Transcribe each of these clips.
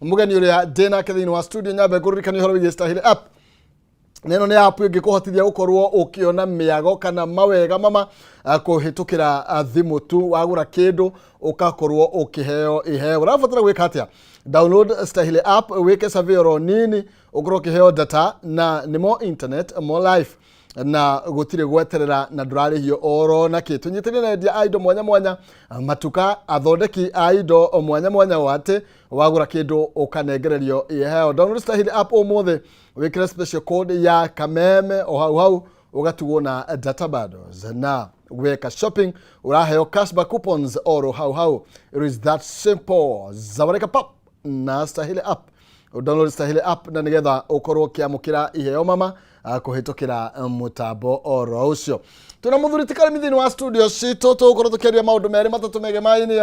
mugeni uria dena kethini wa studio nyabe kuririkani horo wige Stahili app neno ni app ingikuhotithia gukorwo ukiona miago kana mawega mama kuhitukira thimu tu wagura kindu ukakorwo ukiheo iheo urabatara gwika atia download Stahili app wike savero nini ukorwo ukiheo data na nimo internet mo life na gutire gweterera na ndurarihio oro na kitu nyitene na endia aido mwanya mwanya matuka athondeki aido mwanya mwanya wate wagura kindu ukanegererio iheo download Stahili app omothe wikira special code ya kameme o hau ugatugwo na data bundles na weka shopping uraheo cashback coupons oro hau it is that simple zabareka pop na Stahili app download Stahili app na nigetha ukorwo kiamukira iheo mama kuhitukira mutambo oro ucio tuna muthuri tikari mithini wa studio cito tukorwo tukiaria maundu meri matatu mege maini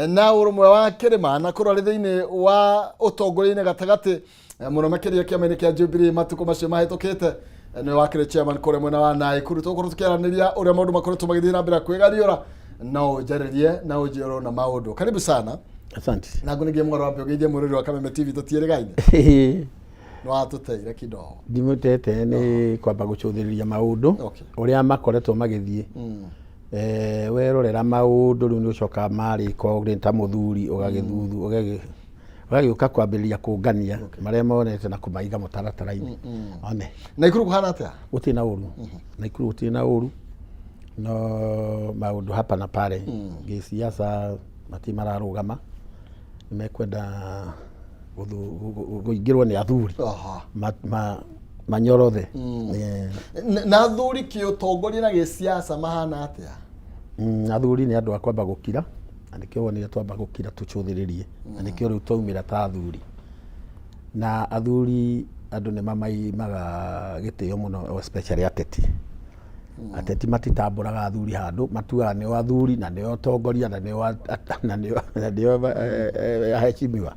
na urumwe wa kirima na kurori thiini wa utongoria-ini gatagati muno makiria kiama-ini kia Jubilee matuko macio mahitukite ni wakire chairman kore mwena wa Naikuru tukorwo tukiaraniria uria maundu makoretwo magithii na mbere kwigariura no njaririe na ujiro na maundu karibu sana. Asante. Na ngunigie mwaro wapi ugije muriri wa Kameme TV tutieregaine no atuteire kidogo ndimutete ni kwamba gucuthiriria maundu uria makoretwo magithii werorera maundu riu ni ucoka mari ko ta muthuri ugagithuthu ugagiuka kwambiriria kungania maria monete na kumaiga mutaratara-ini one Naikuru kuhana atia gutina uru Naikuru gutina uru no maundu hapa na pale gisiasa matimararugama nimekwenda guingirwo ni athuri manyorothe na athuri kiutongoria na gisiasa mahana atia athuri ni andu akwamba gukira andikio ni twamba gukira tucuthiririe andikio riu twaumira ta athuri na athuri andu ni mamaimaga gitio muno especially ateti ateti matitamburaga athuri handu matuaga ni athuri na ni otongoria na ni aheshimiwa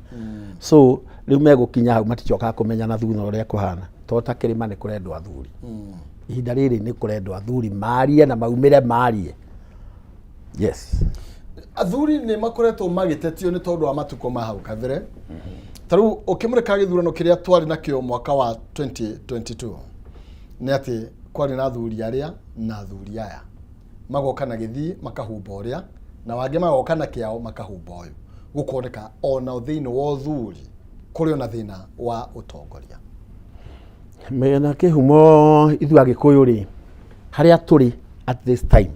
so riu megukinya hau maticokaga kumenya na thutha uria kuhana tota kirima ni kurendwa athuri ihinda riri ni kurendwa athuri marie na maumire marie yes athuri ni makoretwo magitetio ni tondu wa matuko ma hau kabere taru ukimureka githurano kiria twari nakio mwaka wa 2022 ni ati kwari na athuri aria na athuri aya magoka na githii makahumba uria na wangi magoka na kiao makahumba uyu gukoneka ona thiini wa uthuri kuri ona thina wa utongoria mena kihumo ithu agikuyu ri haria turi at this time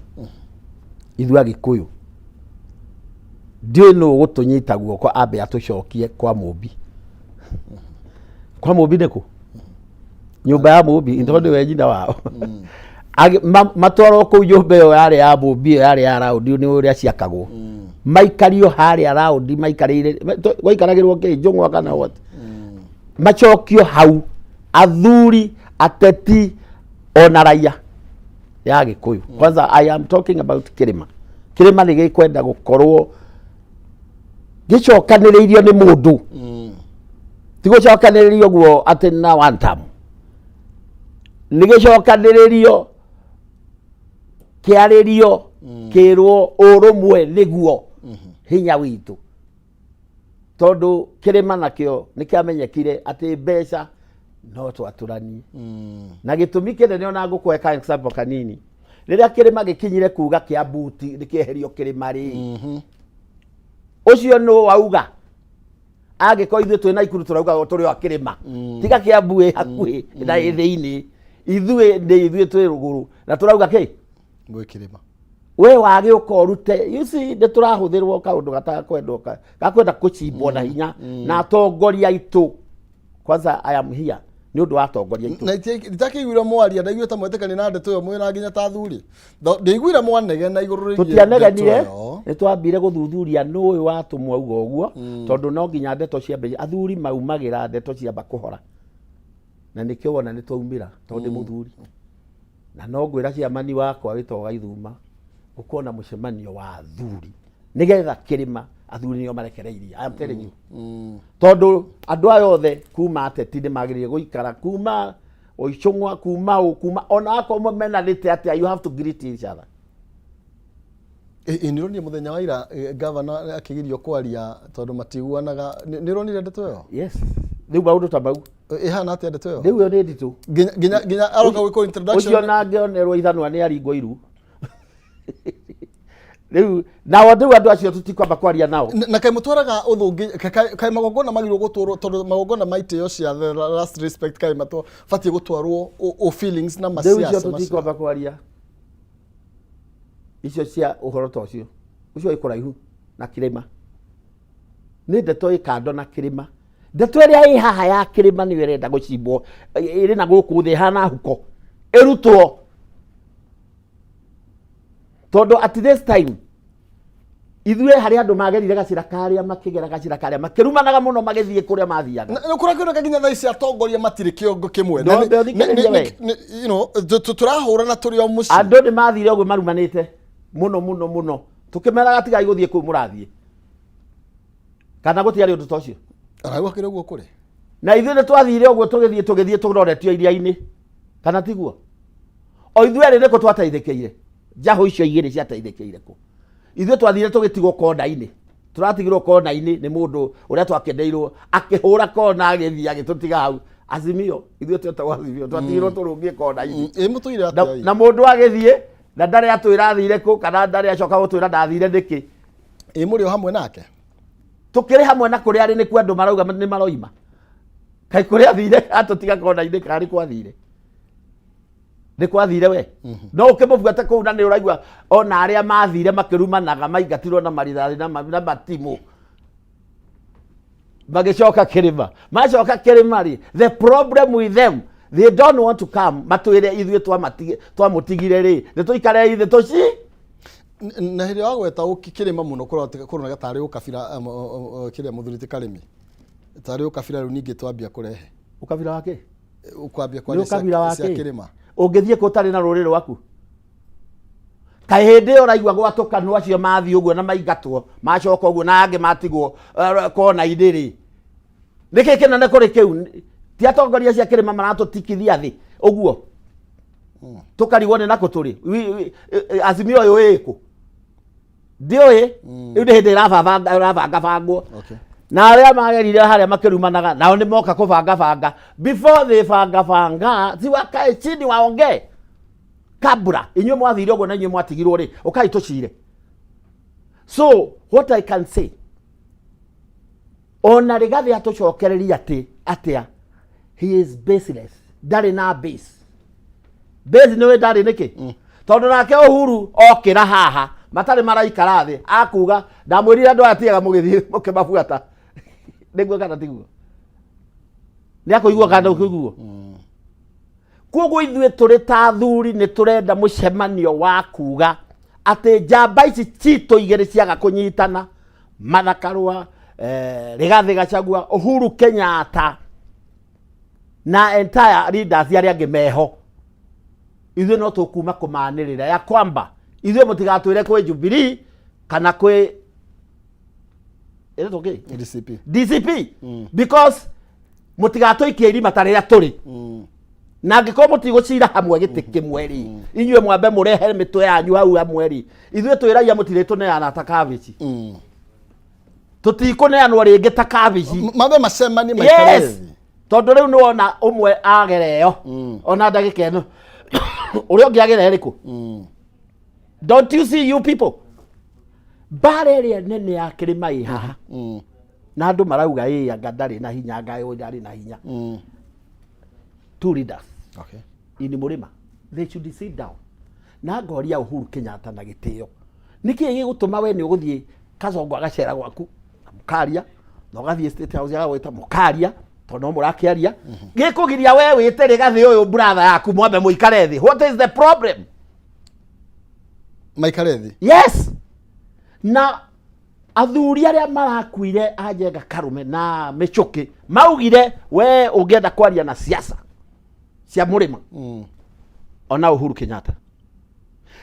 ithu agikuyu ndio no gutunyita guoko ambe atucokie kwa Mumbi kwa Mumbi neko nyumba ya Mumbi ndio we nyina wao matwaro ku nyumba yo yari ya Mumbi yari ya raundi ni uria ciakagwo maikario hari ya raundi maikarire gwaikaragirwo ki njungwa kana what machokio hau athuri ateti ona raia ya Gikuyu kwanza I am talking about Kirima ni gikwenda gukorwo gicokaniririo ni mundu tigucokaniririo guo ati na one time ni gicokaniririo kiaririo kirwo urumwe niguo hinya witu tondu Kirima nakio nikiamenyekire ati mbeca no twaturani na gitumi kinene ona ngukweka example kanini riria Kirima gikinyire kuga kia buti nikieherio Kirima ri ucio no wauga agiko ithu twi Naikuru turauga turi wa Kirima tiga kia bue hakuhi na thiini ithu twi ruguru na turauga ki bue Kirima we wage ukorute you see de turahuthirwo kaundu gatakwendoka gakwenda kuchimbwo na hinya na atongoria itu kwanza I am here ni undu atongoria itu na itakigwira mwaria ndaigwe ta mwetekani na ndeto yo mwena nginya ta thuri ndigwira mwanege na iguru ringi tutianeganire ni twambire guthuthuria no uyu watumwa uga uguo tondu no nginya ndeto ciambe athuri maumagira ndeto ciamba kuhora na nikio wona ni twaumira tondu muthuri na no ngwira ciamani wakwa witoga Ithuma ukona mucemanio wa athuri nigetha Kirima athuri nio marekereirie I am telling you tondu andu ayo othe kuma ateti ni magirie guikara kuma oichongwa kuma ona ako mena lite ati you have to greet each other Nironie muthenya wa ira governor akigirio kwaria tondu matiguanaga nironire ndeto yo. Yes. Riu maundu ta mau. Ihana atia ndeto yo. Riu yo ni nditu. Ginya aroka gwiko introduction. Ucio na ngionerwo ithanwa ni aringwo iru. Riu nao ndiu andu acio tutikwamba kwaria nao. Na kai mutwaraga uthungi kai magongona magirwo gutwarwo tondu magongona maitio cia the last respect kai matwa fatie gutwarwo o feelings na masiasa. Ndiu acio tutikwamba kwaria. Icio cia uhoro ta ucio. Ucio ikuraihu na kirima. Ni ndeto ikando na kirima. Ndeto iria i haha ya kirima ni irenda gucimbwo iri na guku thi hana huko. Irutwo. Tondu at this time ithue hari andu magerire gacira karia makigera gacira karia makirumanaga muno magithie kuria mathiaga na kurakira kaginya thaa ici atongoria matire kiongo kimwe you know turahura na turi o muci andu ni mathire ogwe marumanite muno tukimera gatigai guthie ku murathie kana gutiari undu tocio aragwa kire guo kuri na ithue ni twathire ogwe tugithie turoretio iria-ini kana tiguo o ithue ri niko twateithĩkĩire jaho icio igĩrĩ ciateithĩkĩire ku ithuĩ twathire tũgĩtigwo kona-inĩ tũratigirwo kona-inĩ nĩ mũndũ ũrĩa twakendeirwo akĩhũra kona agĩthiĩ agĩtũtiga hau Azimio ithuĩ twetagwo Azimio twatigirwo tũrũngie kona-inĩ mũtũire atĩa na mũndũ agĩthiĩ na ndarĩ atwĩra athire kũ kana ndarĩ acoka gũtwĩra ndathire nĩkĩ mũrĩ o hamwe nake tũkĩrĩ hamwe na kũrĩa arĩ nĩkuo andũ marauga nĩ maroima kai kũrĩa athire atũtiga kona-inĩ kana nĩ kwathire ni kwathire we no ukimũbuata kũu na nĩ ũraigua ona arĩa mathire makĩrumanaga maingatirwo na marithathi na matimũ magĩcoka kĩrĩma macoka kĩrĩma rĩ the problem with them they don't want to come matwĩre ithuĩ twamũtigire rĩ nĩ tũikare ithe tũci na hĩndĩ wa gweta ũkĩrĩma mũno kũronaga tarĩ ũkabira kĩrĩa mũthurĩti Karĩmi tarĩ ũkabira rĩu ningĩ twambia kũrehe ũkabira wake ũkwambia kwaria cia kĩrĩma ungithie ko tari na rũrĩrĩ rwaku kai hindi yo raigua gwatũkanwo acio mathi ũguo na maingatwo macoka ũguo na angĩ matigwo kona-inĩ rĩ nĩkĩ kĩnene kũrĩ kĩu ti atongoria cia kĩrĩma maratũtikithia thĩ ũguo tũkarigwo nĩ nakũ tũrĩ Azimio ũyũ ĩkũ ndiũĩ rĩu nĩ hĩndĩ ĩrabangabangwo na arĩa magerire harĩa makĩrumanaga nao nĩ moka kũbangabanga before they banga si wakae chini waongee kabla inyuĩ mwathire ũguo na inyuĩ mwatigirwo rĩ ũkai tũcire so what I can say ona Rigathi atũcokereria atĩa he is baseless ndarĩ na base nĩwe ndarĩ nĩkĩ tondũ nake Uhuru okĩra haha matarĩ maraikara thĩ akuga ndamwĩrire andũ aya tigaga mũgĩthiĩ mũkĩmabuata nĩguo kana tiguo nĩ akũigua kana ũkĩiguo koguo ithuĩ tũrĩ ta athuri nĩ tũrenda mũcemanio wa kuga atĩ njamba ici citũ igĩrĩ ciaga kũnyitana Martha Karua Rigathi Gachagua Uhuru Kenyatta na entire leaders arĩa angĩ meho ithuĩ no tũkuma kũmanĩrĩra ya kwamba ithuĩ mũtigatwĩre kwĩ Jubilee kana kwĩ DCP because mũtigatũikie irima ta rĩrĩa tũrĩ na angĩkorwo mũtigũcira hamwe gĩtĩ kĩmwe rĩ inyuĩ mwambe mũrehe mĩtwe yanyu hau hamwe rĩ ithuĩ twĩragia mũtirĩtũneana ta kabici tũtikũneanwo rĩngĩ ta kabici mambe macemani maikare thĩ tondũ rĩu nĩwona ũmwe agereo ona ndagĩka ĩno ũrĩa ũngĩ agere rĩkũ don't you see you people bare ĩrĩa nene ya kĩrĩma ĩ haha na andũ marauga anga ndarĩ na hinya anga ndarĩ na hinya two leaders ini mũrĩma they should sit down na ngoria Uhuru Kenyatta na gĩtĩo nĩkĩ gĩgũtũma we nĩ ũgũthiĩ Kasongo agacera gwaku mũkaria na ũgathiĩ State House agagwĩta mũkaria tondũ no mũrakĩaria gĩkũgiria we wĩte Rigathi ũyũ brother yaku mwambe mũikare thĩ what is the problem maikare thĩ yes na athuri arĩa marakuire Ajenga Karume na Mĩchũki maugire we ũngĩenda kwaria na siasa cia mũrĩma ona Uhuru Kenyatta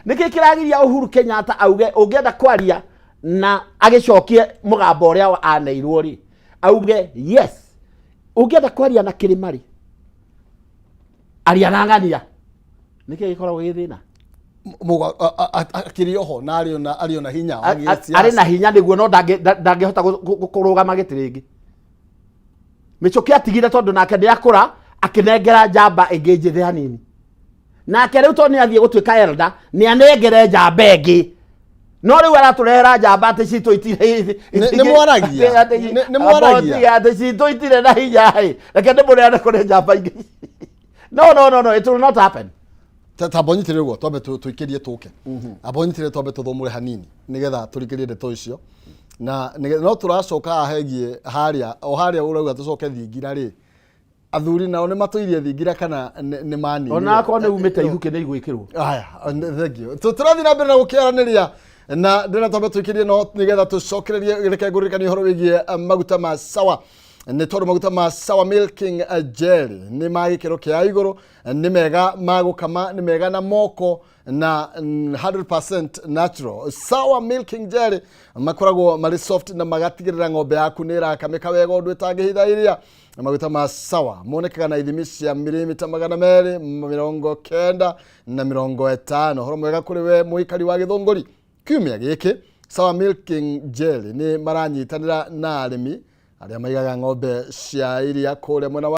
nĩkĩ kĩragiria Uhuru Kenyatta auge ũngĩenda kwaria na agĩcokie mũgambo ũrĩa aneirwo rĩ auge yes ũngĩenda kwaria na kĩrĩma rĩ aria na ng'ania nĩkĩ gĩkoragwo gĩthĩna akiri oho na ari na hinya ari na hinya niguo no ndangihota kurugama giti ringi Michoki atigire tondu nake ndiakura akinengera njamba ingi njithi hanini nake riu to ni athie gutuika elder ni anengere njamba ingi no riu araturehera njamba ati cito itire ni mwaragia ati cito itire na hinya reke ndimureane kuri njamba ingi no it will not happen tabonyitire guo twambe tuikirie tuke abonyitire twambe tuthomure hanini nigetha turikirie ndeto icio na no turacoka ahegie haria urauga tucoke thingira ri athuri nao ni matuirie thingira kana ni mani ona ko ne umite ihuke ne igwikirwo aya thank you turathi na mbere na gukiaraniria na ndina twambe tuikirie no nigetha tucokererie reke ngurikani horo wigie maguta ma sawa ni tondu maguta ma sawa milking jelly ni magikiro kia iguru ni mega magukama ni mega na moko na 100% natural sawa milking jelly makoragwo mari soft na magatigirira ng'ombe yaku ni irakamika wega undu itangihithairia maguta ma sawa monekaga na ithimi cia milimita 290 na 50 horo mwega kuri we muikari wa Githunguri kiumia giki sawa milking jelly ni maranyitanira na arimi aria maigaga ng'ombe cia iria kure mwena